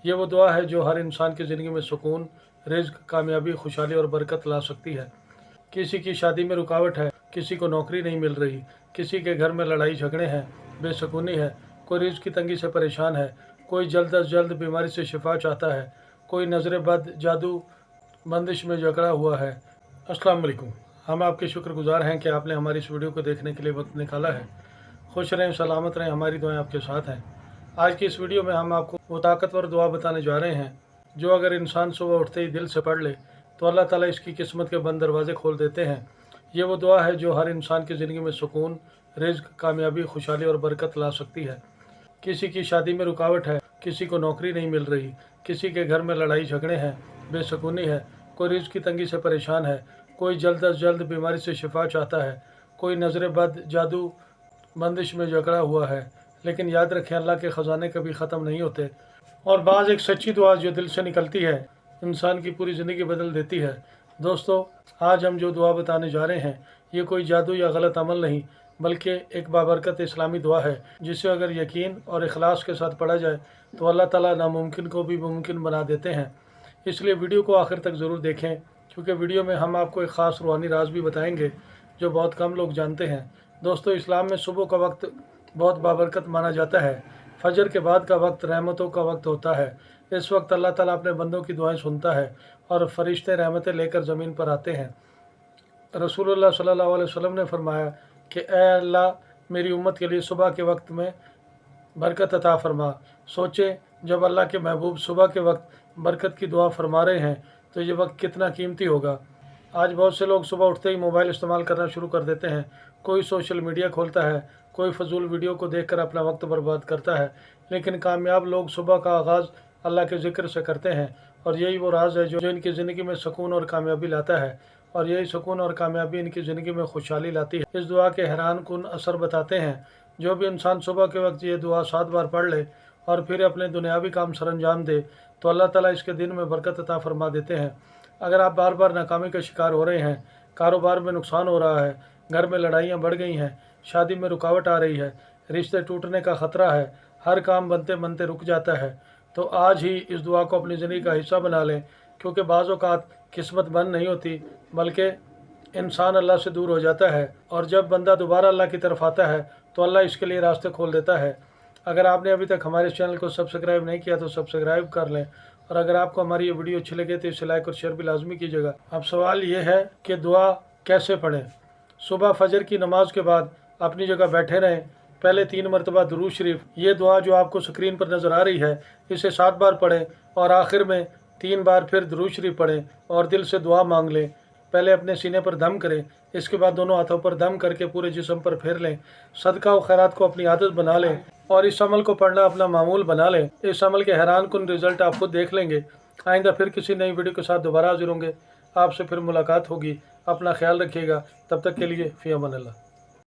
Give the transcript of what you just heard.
یہ وہ दुआ है जो हर इंसान की ज़िंदगी में सुकून, रिज़्क, कामयाबी, खुशहाली और बरकत ला सकती है। किसी की शादी में रुकावट है, किसी को नौकरी नहीं मिल रही, किसी के घर में लड़ाई झगड़े हैं, बेसुकूनी है, कोई रिज़्क की तंगी से परेशान है, कोई जल्द अज जल्द बीमारी से शिफा चाहता है, कोई नज़र बद, जादू, बंदिश में जकड़ा हुआ है। अस्सलाम वालेकुम। हम आपके शुक्रगुजार हैं कि आपने हमारी इस वीडियो को देखने के लिए वक्त निकाला है। खुश रहें, सलामत रहें, हमारी दुआएं आपके साथ हैं। आज की इस वीडियो में हम आपको वो ताकतवर दुआ बताने जा रहे हैं जो अगर इंसान सुबह उठते ही दिल से पढ़ ले तो अल्लाह ताला इसकी किस्मत के बंद दरवाजे खोल देते हैं। ये वो दुआ है जो हर इंसान की ज़िंदगी में सुकून, रिज़्क, कामयाबी, खुशहाली और बरकत ला सकती है। किसी की शादी में रुकावट है, किसी को नौकरी नहीं मिल रही, किसी के घर में लड़ाई झगड़े हैं, बेसुकूनी है, कोई रिज़्क की तंगी से परेशान है, कोई जल्द अज जल्द बीमारी से शिफा चाहता है, कोई नज़र बद, जादू, बंदिश में जकड़ा हुआ है। लेकिन याद रखें, अल्लाह के ख़जाने कभी ख़त्म नहीं होते और बाज़ एक सच्ची दुआ जो दिल से निकलती है इंसान की पूरी ज़िंदगी बदल देती है। दोस्तों, आज हम जो दुआ बताने जा रहे हैं ये कोई जादू या गलत अमल नहीं बल्कि एक बाबरकत इस्लामी दुआ है जिसे अगर यकीन और इखलास के साथ पढ़ा जाए तो अल्लाह ताला नामुमकिन को भी मुमकिन बना देते हैं। इसलिए वीडियो को आखिर तक ज़रूर देखें क्योंकि वीडियो में हम आपको एक ख़ास रूहानी राज भी बताएंगे जो बहुत कम लोग जानते हैं। दोस्तों, इस्लाम में सुबह का वक्त बहुत बाबरकत माना जाता है। फजर के बाद का वक्त रहमतों का वक्त होता है। इस वक्त अल्लाह ताला अपने बंदों की दुआएं सुनता है और फरिश्ते रहमतें लेकर ज़मीन पर आते हैं। रसूलुल्लाह सल्लल्लाहु अलैहि वसल्लम ने फरमाया कि ए अल्लाह, मेरी उम्मत के लिए सुबह के वक्त में बरकत अता फरमा। सोचें, जब अल्लाह के महबूब सुबह के वक्त बरकत की दुआ फरमा रहे हैं तो ये वक्त कितना कीमती होगा। आज बहुत से लोग सुबह उठते ही मोबाइल इस्तेमाल करना शुरू कर देते हैं। कोई सोशल मीडिया खोलता है, कोई फजूल वीडियो को देखकर अपना वक्त बर्बाद करता है। लेकिन कामयाब लोग सुबह का आगाज़ अल्लाह के ज़िक्र से करते हैं और यही वो राज है जो इनकी ज़िंदगी में सुकून और कामयाबी लाता है और यही सुकून और कामयाबी इनकी ज़िंदगी में खुशहाली लाती है। इस दुआ के हैरान कुन असर बताते हैं। जो भी इंसान सुबह के वक्त ये दुआ 7 बार पढ़ ले और फिर अपने दुनियावी काम सरअंजाम दे तो अल्लाह ताला इसके दिन में बरकत अता फरमा देते हैं। अगर आप बार बार नाकामी का शिकार हो रहे हैं, कारोबार में नुकसान हो रहा है, घर में लड़ाइयाँ बढ़ गई हैं, शादी में रुकावट आ रही है, रिश्ते टूटने का ख़तरा है, हर काम बनते बनते रुक जाता है, तो आज ही इस दुआ को अपनी ज़िंदगी का हिस्सा बना लें क्योंकि बाज़ औक़ात किस्मत बंद नहीं होती बल्कि इंसान अल्लाह से दूर हो जाता है और जब बंदा दोबारा अल्लाह की तरफ आता है तो अल्लाह इसके लिए रास्ते खोल देता है। अगर आपने अभी तक हमारे चैनल को सब्सक्राइब नहीं किया तो सब्सक्राइब कर लें और अगर आपको हमारी ये वीडियो अच्छी लगे तो इसे लाइक और शेयर भी लाजमी कीजिएगा। अब सवाल ये है कि दुआ कैसे पढ़ें। सुबह फजर की नमाज के बाद अपनी जगह बैठे रहें, पहले 3 मरतबा दुरूद शरीफ, ये दुआ जो आपको स्क्रीन पर नज़र आ रही है इसे 7 बार पढ़ें और आखिर में 3 बार फिर दुरूद शरीफ पढ़ें और दिल से दुआ मांग लें। पहले अपने सीने पर दम करें, इसके बाद दोनों हाथों पर दम करके पूरे जिस्म पर फेर लें। सदका व खैरात को अपनी आदत बना लें और इस अमल को पढ़ना अपना मामूल बना लें। इस अमल के हैरान कुन रिज़ल्ट आप खुद देख लेंगे। आइंदा फिर किसी नई वीडियो के साथ दोबारा हाजिर होंगे। आपसे फिर मुलाकात होगी। अपना ख्याल रखिएगा। तब तक के लिए फ़ी अमान अल्लाह।